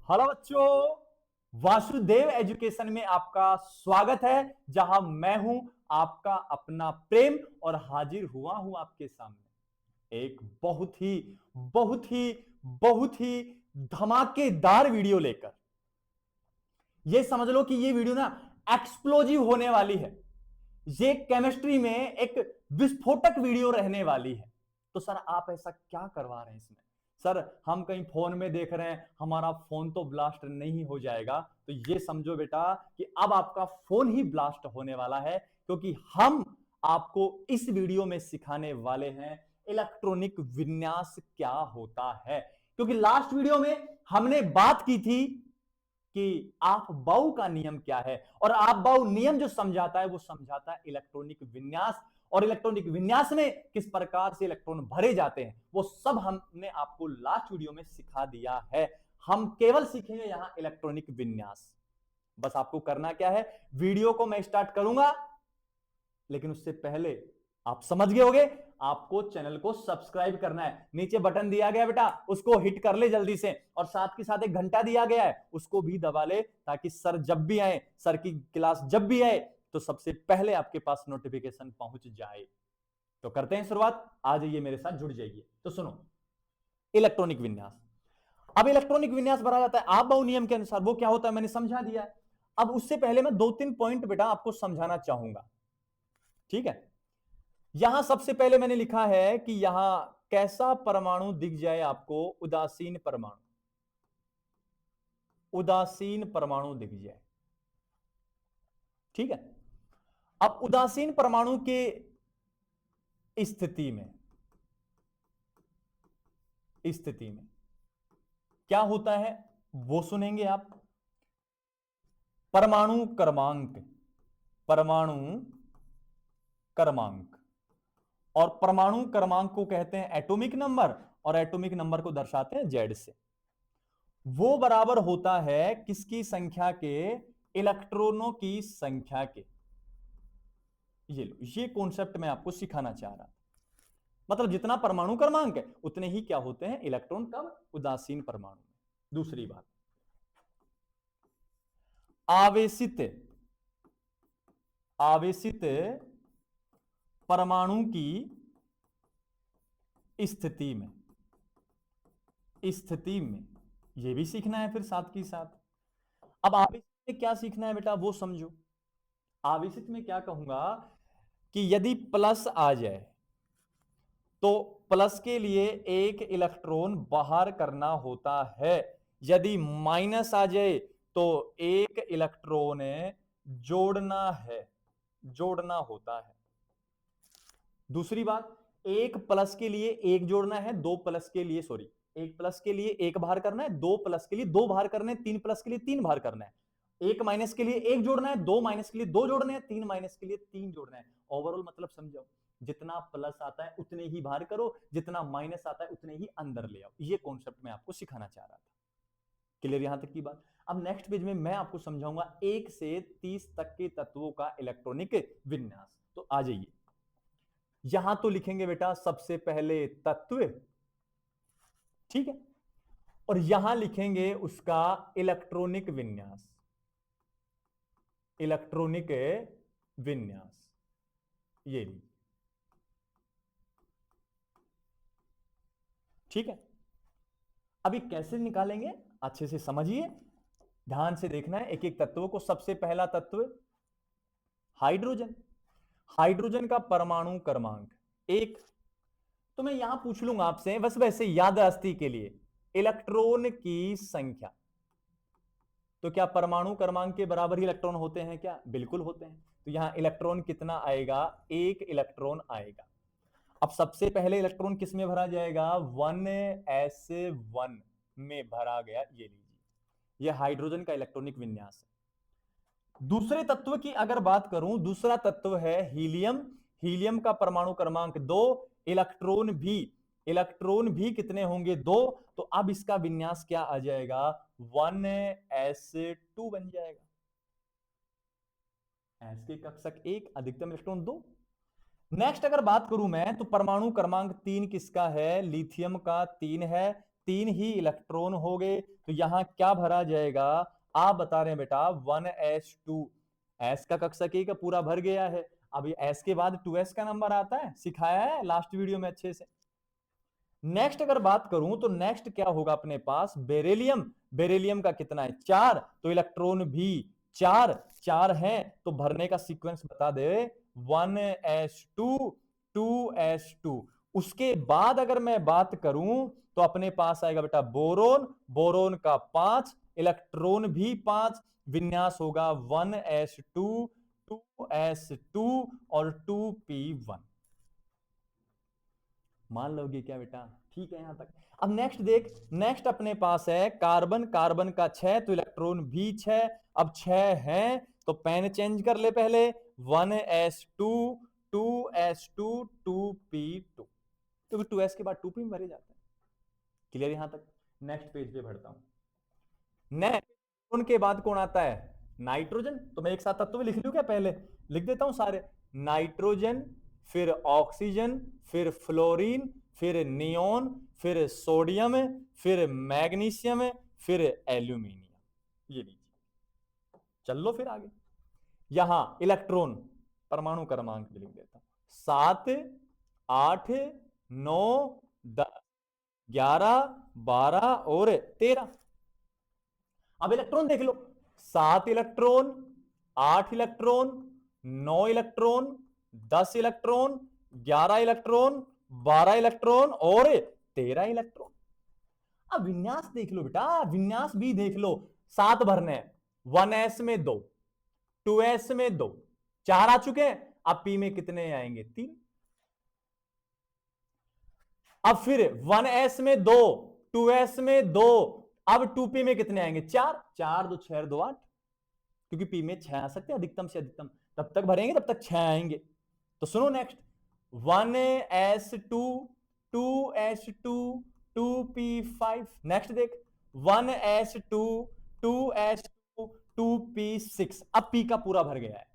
Hello बच्चों, Vasudev education में आपका स्वागत है। जहां मैं हूं आपका अपना प्रेम और हाजिर हुआ हूं आपके सामने एक बहुत ही धमाकेदार वीडियो लेकर। यह समझ लो कि यह वीडियो ना एक्सप्लोजिव होने वाली है। ये केमिस्ट्री में एक विस्फोटक वीडियो रहने वाली है। तो सर आप ऐसा क्या करवा रहे हैं इसमें? सर हम कहीं फोन में देख रहे हैं, हमारा फोन तो ब्लास्ट नहीं हो जाएगा। तो ये समझो बेटा कि अब आपका फोन ही ब्लास्ट होने वाला है, क्योंकि हम आपको इस वीडियो में सिखाने वाले हैं इलेक्ट्रॉनिक विन्यास क्या होता है। क्योंकि लास्ट वीडियो में हमने बात की थी कि आप बाउ का नियम क्या है, और आप बाउ नियम जो समझाता है वो समझाता है इलेक्ट्रॉनिक विन्यास, और इलेक्ट्रॉनिक विन्यास में किस प्रकार से इलेक्ट्रॉन भरे जाते हैं वो सब हमने आपको लास्ट वीडियो में सिखा दिया है। हम केवल सीखेंगे यहां इलेक्ट्रॉनिक विन्यास। बस आपको करना क्या है, वीडियो को मैं स्टार्ट करूंगा, लेकिन उससे पहले आप समझ गए होंगे आपको चैनल को सब्सक्राइब करना है। नीचे बटन दिया गया बेटा, उसको हिट कर ले जल्दी से, और साथ के साथ एक घंटा दिया गया है उसको भी दबा ले, ताकि सर जब भी आए, सर की क्लास जब भी आए तो सबसे पहले आपके पास नोटिफिकेशन पहुंच जाए। तो करते हैं शुरुआत, आ जाइए मेरे साथ, जुड़ जाइए। तो सुनो, इलेक्ट्रॉनिक विन्यास। अब इलेक्ट्रॉनिक विन्यास भरा जाता है आप बाउ नियम के अनुसार। वो क्या होता है मैंने समझा दिया है। अब उससे पहले मैं 2-3 पॉइंट बेटा आपको समझाना चाहूंगा, ठीक है। यहां सबसे पहले मैंने लिखा है कि यहां कैसा परमाणु दिख जाए आपको, उदासीन परमाणु, उदासीन परमाणु दिख जाए, ठीक है। अब उदासीन परमाणु के स्थिति में क्या होता है वो सुनेंगे आप। परमाणु क्रमांक, परमाणु क्रमांक, और परमाणु क्रमांक को कहते हैं एटॉमिक नंबर, और एटॉमिक नंबर को दर्शाते हैं जेड से। वो बराबर होता है किसकी संख्या के? इलेक्ट्रॉनों की संख्या के। ये लो, ये कॉन्सेप्ट मैं आपको सिखाना चाह रहा था। मतलब जितना परमाणु क्रमांक है उतने ही क्या होते हैं इलेक्ट्रॉन, कब? उदासीन परमाणु में। दूसरी बात, आवेशित आवेशित परमाणु की स्थिति में यह भी सीखना है फिर साथ की साथ। अब आवेशित में क्या सीखना है बेटा वो समझो। आवेशित में क्या कहूंगा कि यदि प्लस आ जाए तो प्लस के लिए एक इलेक्ट्रॉन बाहर करना होता है, यदि माइनस आ जाए तो एक इलेक्ट्रॉन जोड़ना होता है। दूसरी बात, एक प्लस के लिए एक जोड़ना है, दो प्लस के लिए एक प्लस के लिए एक बाहर करना है, दो प्लस के लिए दो बाहर करने हैं, तीन प्लस के लिए तीन बाहर करना है। एक माइनस के लिए एक जोड़ना है, दो माइनस के लिए दो जोड़ने हैं, तीन माइनस के लिए तीन जोड़ना है। ओवरऑल मतलब समझो, जितना प्लस आता है उतने ही बाहर करो, जितना माइनस आता है उतने ही अंदर ले आओ। ये कॉन्सेप्ट मैं आपको सिखाना चाह रहा था। क्लियर यहां तक की बात? अब नेक्स्ट पेज में मैं आपको समझाऊंगा 1 से 30 तक के तत्वों का इलेक्ट्रॉनिक विन्यास। तो आ जाइए, यहां तो लिखेंगे बेटा सबसे पहले तत्व, ठीक है, और यहां लिखेंगे उसका इलेक्ट्रॉनिक विन्यास, इलेक्ट्रॉनिक विन्यास। ये लीजिए, ठीक है। अभी कैसे निकालेंगे अच्छे से समझिए, ध्यान से देखना है एक एक तत्वों को। सबसे पहला तत्व हाइड्रोजन, हाइड्रोजन का परमाणु क्रमांक 1। तो मैं यहां पूछ लूंगा आपसे, बस वैसे याददाश्ती के लिए, इलेक्ट्रॉन की संख्या। तो क्या परमाणु क्रमांक के बराबर ही इलेक्ट्रॉन होते हैं क्या? बिल्कुल होते हैं। तो यहां इलेक्ट्रॉन कितना आएगा? एक इलेक्ट्रॉन आएगा। अब सबसे पहले इलेक्ट्रॉन किस में भरा जाएगा? 1s1 में भरा गया। ये लीजिए, यह हाइड्रोजन का इलेक्ट्रॉनिक विन्यास है। दूसरे तत्व की अगर बात करूं, दूसरा तत्व है हीलियम। हीलियम का परमाणु क्रमांक 2, इलेक्ट्रॉन भी कितने होंगे? 2। तो अब इसका विन्यास क्या आ जाएगा? 1s2 बन जाएगा। एस के कक्षक 1, अधिकतम इलेक्ट्रॉन 2। नेक्स्ट अगर बात करूं मैं, तो परमाणु क्रमांक 3 किसका है? लिथियम का 3 है। तीन ही इलेक्ट्रॉन हो गए, तो यहां क्या भरा जाएगा आप बता रहे हैं बेटा 1s2। s का कक्षा के का पूरा भर गया है। अब ये s के बाद 2s का नंबर आता है, सिखाया है लास्ट वीडियो में अच्छे से। नेक्स्ट अगर बात करूं तो नेक्स्ट क्या होगा अपने पास, बेरिलियम। बेरिलियम का कितना है 4, तो इलेक्ट्रॉन भी 4 4 है, तो भरने का सीक्वेंस बता दे 1s2 2s2। उसके बाद अगर मैं बात करूं तो अपने पास आएगा बेटा बोरोन। बोरोन का 5, इलेक्ट्रॉन भी 5, विन्यास होगा 1s2 2s2 और 2p1। मान लोगे क्या बेटा? ठीक है यहां तक। अब नेक्स्ट देख, नेक्स्ट अपने पास है कार्बन। कार्बन का 6, तो इलेक्ट्रॉन भी 6। अब 6 है तो पेन चेंज कर ले पहले, 1s2 2s2 2p2, क्योंकि 2s के बाद 2p में भरे जाते हैं। क्लियर यहां तक? नेक्स्ट पेज पे बढ़ता हूं। नेक्स्ट उनके बाद कौन आता है? नाइट्रोजन। तो मैं एक साथ तत्व लिख लूं क्या? पहले लिख देता हूं सारे। नाइट्रोजन, फिर ऑक्सीजन, फिर फ्लोरीन, फिर नियोन, फिर सोडियम, फिर मैग्नीशियम, फिर एल्यूमिनियम। ये लीजिए, चल लो फिर आगे। यहां इलेक्ट्रॉन परमाणु क्रमांक लिख देता हूं, 7 8 9 10 11 12 और 13। अब इलेक्ट्रॉन देख लो, 7 electron, 8 electron, 9 electron, 10 electron, 11 electron, 12 electron और 13 इलेक्ट्रॉन। अब विन्यास देख लो बेटा, विन्यास भी देख लो। 7 भरने हैं, 1s में 2, 2s में 2, 4 आ चुके हैं। अब p में कितने आएंगे? 3। अब फिर 1s में 2, 2s में 2, अब 2p में कितने आएंगे? 4। 4 2 6 2 8, क्योंकि p में 6 आ सकते हैं अधिकतम से अधिकतम, तब तक भरेंगे तब तक 6 आएंगे। तो सुनो next, 1s2 2s2 2p5। Next देख, 1s2 2s2 2p6। अब p का पूरा भर गया है,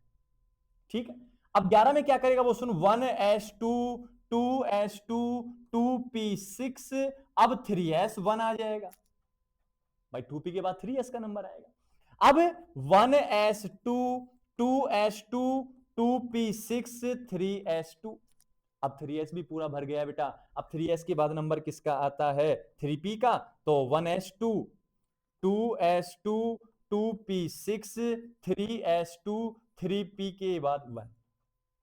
ठीक है। अब 11 में क्या करेगा वो सुन, 1s2 2s2 2p6। अब 3s1 आ जाएगा भाई, 2p के बाद 3s का नंबर आएगा। अब 1s2 2s2 2p6 3s2। अब 3s भी पूरा भर गया है बेटा। अब 3s के बाद नंबर किसका आता है? 3p का। तो 1s2 2s2 2p6 3s2 3p के बाद 1।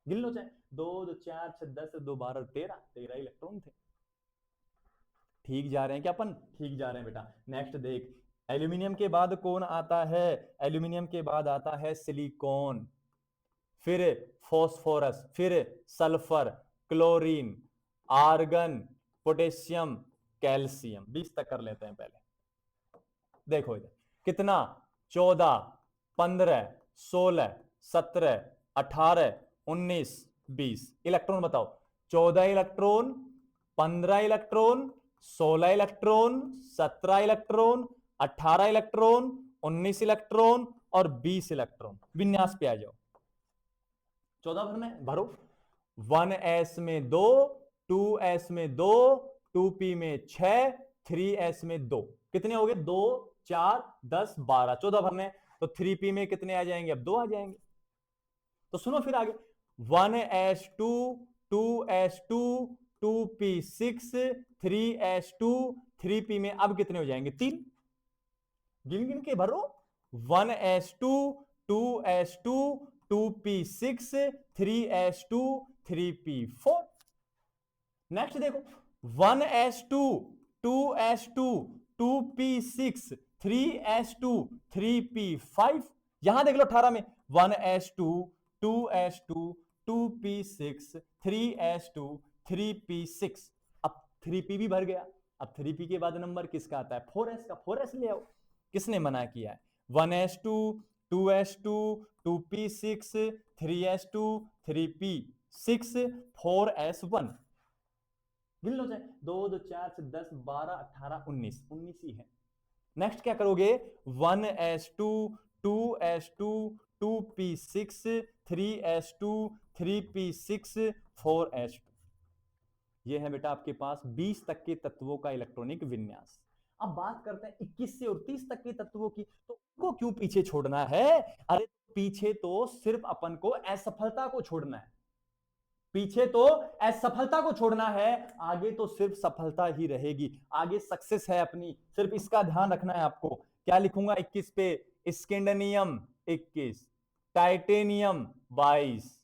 गिन लो चाहे, 2 2 4 6 10 2 12 13 इलेक्ट्रॉन थे। ठीक जा रहे हैं क्या अपन? ठीक जा रहे हैं बेटा। नेक्स्ट देख, एल्यूमिनियम के बाद कौन आता है? एल्यूमिनियम के बाद आता है सिलिकॉन, फिर फॉस्फोरस, फिर sulphur, chlorine, argon, potassium, calcium. 20 तक कर लेते हैं पहले। देखो इधर कितना, 14 15 16 17 18 19 20 इलेक्ट्रॉन बताओ। 14 electron, 15 electron, 16 electron, 17 electron, 18 electron, 19 electron और 20 इलेक्ट्रॉन। विन्यास पे आ जाओ। 14 भरना है, भरो। 1s में 2, 2s में 2, 2p में 6, 3s में 2। कितने हो गए? 2 4 10 12, 14 भरने हैं। तो 3p में कितने आ जाएंगे? अब 2 आ जाएंगे। तो सुनो फिर आगे, 1s2 2s2 2p6 3s2 3p में अब कितने हो जाएंगे? 3। गिन गिन के भरो, 1s2 2s2 2p6 3s2 3p4। Next देखो, 1s2 2s2 2p6 3s2 3p5। यहां देख लो 18 में, 1s2 2s2 2p6 3s2 3p6। अब 3p भी भर गया। अब 3p के बाद नंबर किसका आता है? 4s का। 4s ले आओ। किसने मना किया है? 1s2 2s2 2p6 3s2 3p6 4s1। गिन लो चाहे, 2 2 4 6 10 12 18 19, 19 ही है। नेक्स्ट क्या करोगे? 1s2 2s2 2p6 3s2 3p6 4s2। ये है बेटा आपके पास 20 तक के तत्वों का इलेक्ट्रॉनिक विन्यास। अब बात करते हैं 21 से और 30 तक के तत्वों की, तो उनको क्यों पीछे छोड़ना है? अरे पीछे तो सिर्फ अपन को असफलता को छोड़ना है, पीछे तो असफलता को छोड़ना है, आगे तो सिर्फ सफलता ही रहेगी, आगे सक्सेस है अपनी, सिर्फ इसका ध्यान रखना है आपको। क्या लिखूंगा 21 पे? Scandium 21, titanium 22,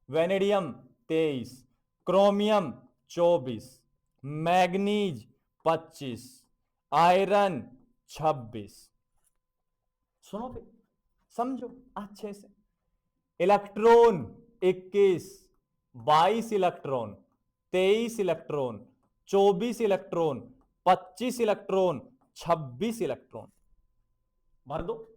vanadium 23, chromium 24, manganese 25, iron 26। सुनो फिर, समझो अच्छे से। Electron 21, 22 electron, 23 electron, 24 electron, 25 electron, 26 electron भर दो।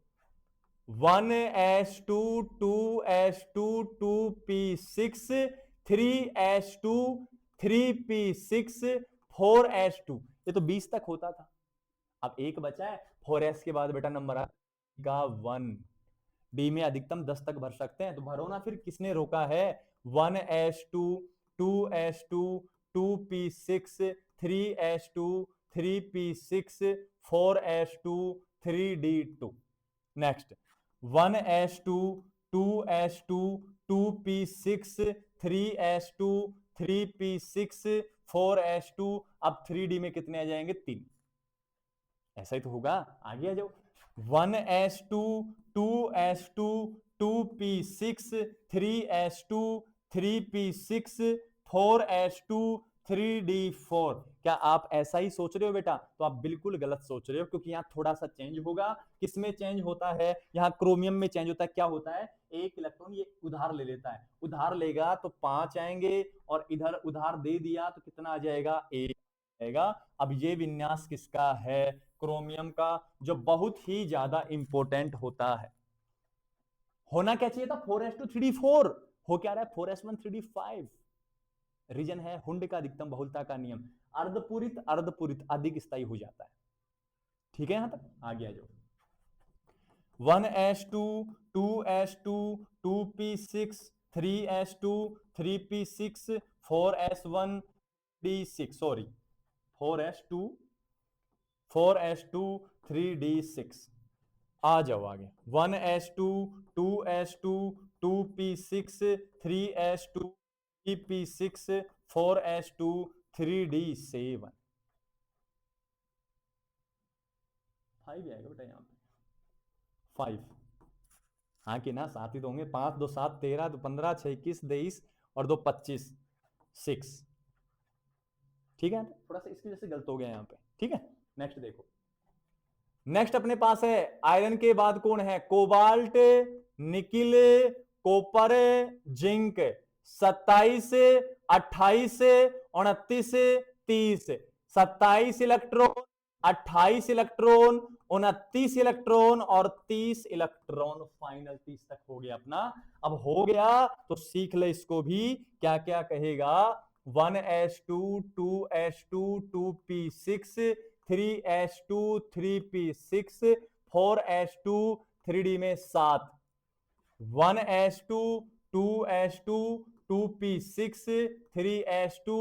1s2 2s2 2p6 3s2 3p6 4s2, ये तो 20 तक होता था। अब एक बचा है 4s के बाद बेटा नंबर आएगा 1। डी में अधिकतम 10 तक भर सकते हैं, तो भरो ना फिर, किसने रोका है? 1s2 2s2 2p6 3s2 3p6 4s2 3d2। Next 1s2 2s2 2p6 3s2 3p6 4s2, अब 3d में कितने आ जाएंगे? 3। ऐसा ही तो होगा, आगे आ जाओ। 1s2 2s2 2p6 3s2 3p6 4s2 3d4। क्या आप ऐसा ही सोच रहे हो बेटा? तो आप बिल्कुल गलत सोच रहे हो, क्योंकि यहां थोड़ा सा चेंज होगा। किसमें चेंज होता है? यहां क्रोमियम में चेंज होता है। क्या होता है? एक इलेक्ट्रॉन ये उधार ले लेता है, उधार लेगा तो 5 आएंगे, और इधर उधार दे दिया तो कितना आ जाएगा? 1 आएगा। अब ये विन्यास किसका है? क्रोमियम का, जो बहुत ही ज्यादा इंपॉर्टेंट होता है। होना क्या चाहिए था? 4s2 3d4, हो क्या रहा है? 4s1 3d5। रीजन है हुंड का अधिकतम बहुलता का नियम, अर्धपूरित अर्धपूरित अधिक स्थायी हो जाता है। ठीक है, यहां तक आगे आ जाओ। 1s2 2s2 2p6 3s2 3p6 4s1 d6, sorry 4s2 3d6। आ जाओ आगे। 1s2 2s2 2p6 3s2 3p6 4s2 3d7। 5 आएगा बेटा यहां पे, 5। हाँ कि ना, साथ ही तो होंगे। 5 2 7 13 2 15 6 21 23 और 2 25 6। ठीक है, थोड़ा सा इसकी वजह से गलत हो गया यहां पे। ठीक है, नेक्स्ट देखो। नेक्स्ट अपने पास है आयरन के बाद कौन है? Cobalt, nickel, copper, zinc. 27 28 29 30। 27 electron, 28 electron, 29 electron और 30 इलेक्ट्रॉन। फाइनल 30 तक हो गया अपना। अब हो गया तो सीख ले इसको भी, क्या क्या कहेगा। 1s2 2s2 2p6 3s2 3p6 4s2 3d में 7। 1s2 2s2 2p6 3s2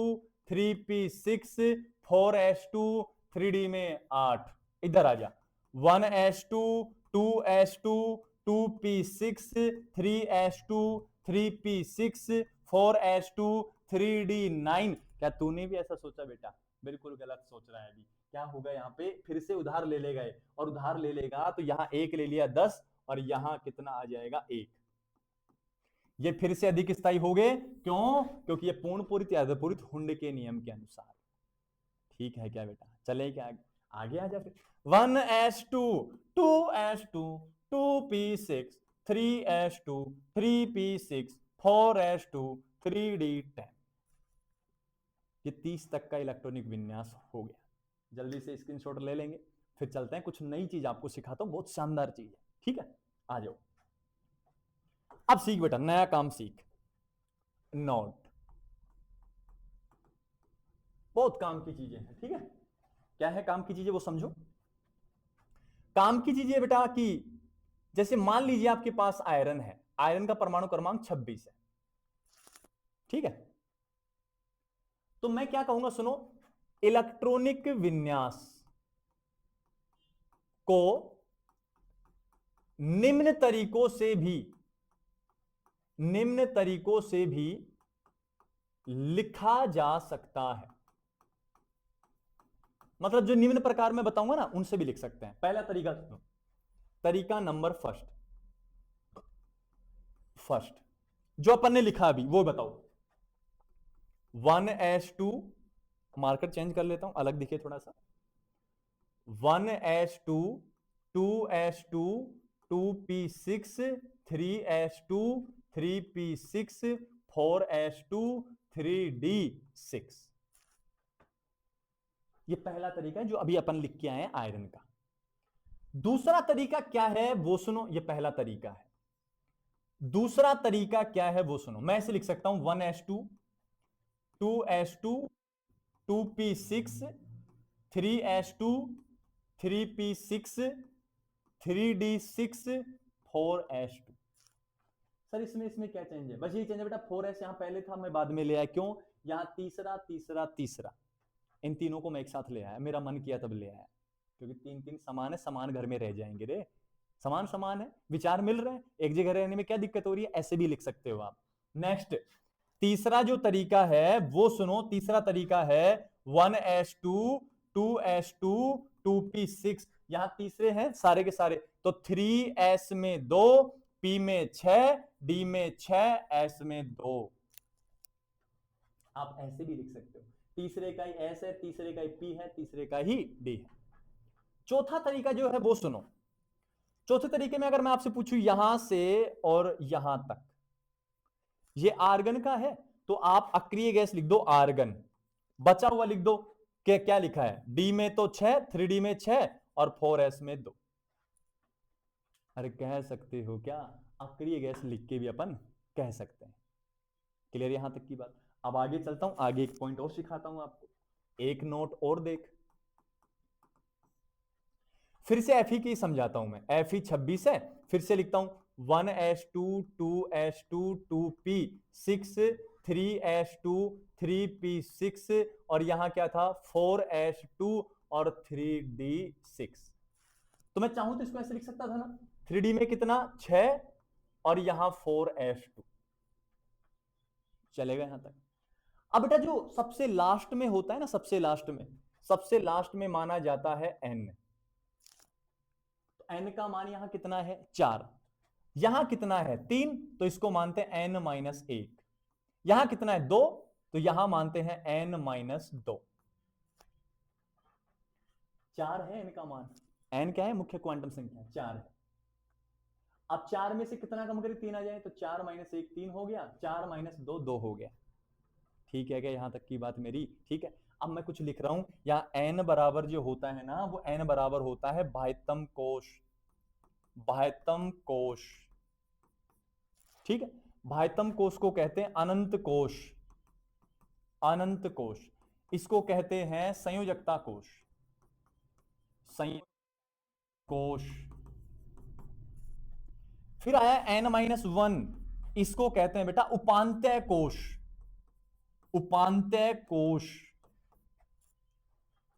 3p6 4s2 3d में 8। इधर आ जा। 1s2 2s2 2p6 3s2 3p6 4s2 3d9। क्या तूने भी ऐसा सोचा बेटा? बिल्कुल गलत सोच रहा है। अभी क्या होगा यहां पे? फिर से उधार ले लेगा, और उधार ले लेगा तो यहां 1 ले लिया 10, और यहां कितना आ जाएगा? 1। ये फिर से अधिक स्थायी हो गए। क्यों? क्योंकि ये पूर्ण पूरित या अर्धपूरित हुंड के नियम के अनुसार। ठीक है क्या बेटा? चले क्या आगे आ जा फिर। 1s2 2s2 2p6 3s2 3p6 4s2 3d10। ये 30 तक का इलेक्ट्रॉनिक विन्यास हो गया। जल्दी से स्क्रीनशॉट ले लेंगे, फिर चलते हैं। कुछ नई चीज आपको सिखाता हूं, बहुत शानदार चीज है। ठीक है, आ जाओ। अब सीख बेटा, नया काम सीख। नोट, बहुत काम की चीजें हैं। ठीक है, क्या है काम की चीजें वो समझो। काम की चीजें बेटा कि जैसे मान लीजिए आपके पास आयरन है, आयरन का परमाणु क्रमांक 26 है। ठीक है, तो मैं क्या कहूंगा, सुनो, इलेक्ट्रॉनिक विन्यास को निम्न तरीकों से भी लिखा जा सकता है। मतलब जो निम्न प्रकार में बताऊंगा ना, उनसे भी लिख सकते हैं। पहला तरीका सुनो, तरीका नंबर फर्स्ट जो अपन ने लिखा अभी वो बताओ। 1:2, मार्कर चेंज कर लेता हूं, अलग दिखे थोड़ा सा। 1:2, 2:2, 2p6, 3:2, 3p6, 4:2, 3d6। ये पहला तरीका है जो अभी अपन लिख के आए हैं आयरन का। दूसरा तरीका क्या है वो सुनो, ये पहला तरीका है। दूसरा तरीका क्या है वो सुनो, मैं इसे लिख सकता हूं 1:2, 2:2, 2p6, 3:2, 3p6, 3d6, 4:2। सर इसमें क्या चेंज है? बस ये चेंज है बेटा, 4s यहां पहले था, मैं बाद में ले आया। क्यों? यहां तीसरा तीसरा तीसरा, इन तीनों को मैं एक साथ ले आया, मेरा मन किया तब ले आया, क्योंकि तीन तीन समान है, समान घर में रह जाएंगे रे। समान है, विचार मिल रहे हैं, एक जगह रहने में क्या दिक्कत हो रही है? ऐसे भी लिख सकते हो आप। नेक्स्ट, तीसरा जो तरीका है वो सुनो। तीसरा तरीका है 1:2, 2:2, 2p6। यहां तीसरे हैं सारे के सारे, तो 3s में 2, p में 6, d में 6, s में 2। आप ऐसे भी लिख सकते हो, तीसरे का ही s है, तीसरे का ही p है, तीसरे का ही d है। चौथा तरीका जो है वो सुनो। चौथे तरीके में अगर मैं आपसे पूछूं यहां से और यहां तक, ये आर्गन का है, तो आप अक्रिय गैस लिख दो आर्गन, बचा हुआ लिख दो क्या लिखा है, डी में तो 6, 3d में 6 और 4s में 2। अरे कह सकते हो क्या, अक्रिय गैस लिख के भी अपन कह सकते हैं। क्लियर यहां तक की बात? अब आगे चलता हूं, आगे एक पॉइंट और सिखाता हूं आपको, एक नोट और देख। फिर से Fe की समझाता हूं मैं। Fe 26 है, फिर से लिखता हूं 1:2, 2:2, 2p6, 3:2, 3p6 और यहां क्या था 4:2 और 3d6। तो मैं चाहूं तो इसको ऐसे लिख सकता था ना, 3d में कितना 6 और यहां 4:2। चलेगा यहां तक? अब बेटा जो सबसे लास्ट में होता है ना, सबसे लास्ट में माना जाता है n। n का मान यहां कितना है 4, यहां कितना है 3, तो इसको मानते हैं n-1। यहां कितना है 2, तो यहां मानते हैं n-2। 4 है n का मान, n क्या है? मुख्य क्वांटम संख्या 4 है। अब 4 में से कितना कम करें? 3 आ जाए, तो 4 - 1 3 हो गया, 4 - 2 2 हो गया। ठीक है क्या यहां तक की बात मेरी? ठीक है। अब मैं कुछ लिख रहा हूं, यहां n बराबर जो होता है ना, वो n बराबर होता है बाह्यतम कोश। ठीक है, बाह्यतम कोश को कहते हैं अनंत कोश। इसको कहते हैं संयोजकता कोश। फिर आया n-1, इसको कहते हैं बेटा उपांत्य कोश।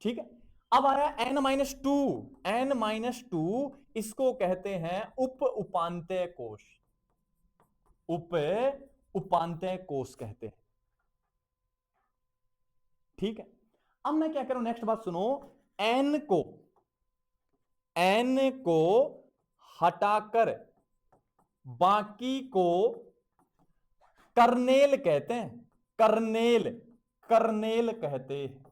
ठीक है। अब आया n-2, इसको कहते हैं उपांत्य कोश कहते हैं। ठीक है। अब मैं क्या करूं, नेक्स्ट बात सुनो, n को हटाकर बाकी को कर्नेल कहते हैं। कर्नेल कहते हैं।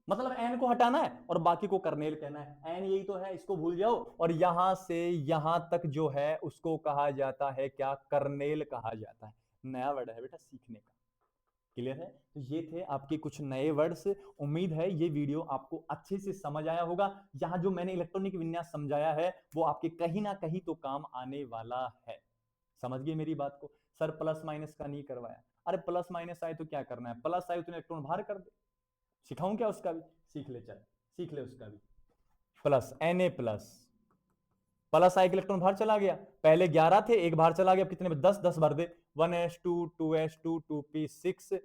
मतलब n को हटाना है और बाकी को कर्नेल कहना है। n यही तो है, इसको भूल जाओ। और यहां से यहां तक जो है उसको कहा जाता है क्या? कर्नेल कहा जाता है। नया वर्ड है बेटा सीखने का। क्लियर है? तो ये थे आपके कुछ नए वर्ड्स। उम्मीद है ये वीडियो आपको अच्छे से समझ आया होगा। यहां जो मैंने इलेक्ट्रॉनिक विन्यास समझाया है वो आपके कहीं ना कहीं तो काम आने वाला है। समझ गए मेरी बात को? सर प्लस माइनस का नहीं करवाया। अरे प्लस माइनस आए तो क्या करना है, प्लस आए तो इलेक्ट्रॉन बाहर कर दे। सिखाऊं क्या उसका भी? सीख ले, चल सीख ले उसका भी। प्लस Na+, प्लस आए इलेक्ट्रॉन बाहर चला गया, पहले 11 थे, एक बाहर चला गया, कितने में 10 भर दे। 1s2, 2s2, 2p6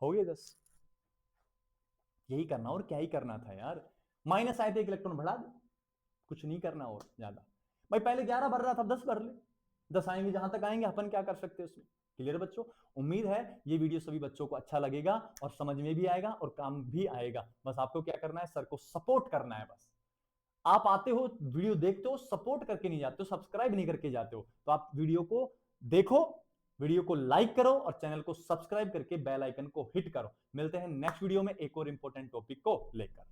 हो गए 10। यही करना, और क्या ही करना था यार। माइनस आए थे, 1 इलेक्ट्रॉन बढ़ा दे, कुछ नहीं करना और ज्यादा। भाई पहले 11 भर रहा था, 10 भर ले, 10 आएंगे, जहां तक आएंगे अपन क्या कर सकते हैं उसमें। क्लियर बच्चों? उम्मीद है ये वीडियो सभी बच्चों को अच्छा लगेगा और समझ में भी आएगा और काम भी आएगा। बस आपको क्या करना है, सर को सपोर्ट करना है। बस आप आते हो, वीडियो देखते हो, सपोर्ट करके नहीं जाते हो, सब्सक्राइब नहीं करके जाते हो, तो आप वीडियो को देखो, वीडियो को लाइक करो और चैनल को सब्सक्राइब करके बेल आइकन को हिट करो। मिलते हैं नेक्स्ट वीडियो में एक और इंपॉर्टेंट टॉपिक को लेकर।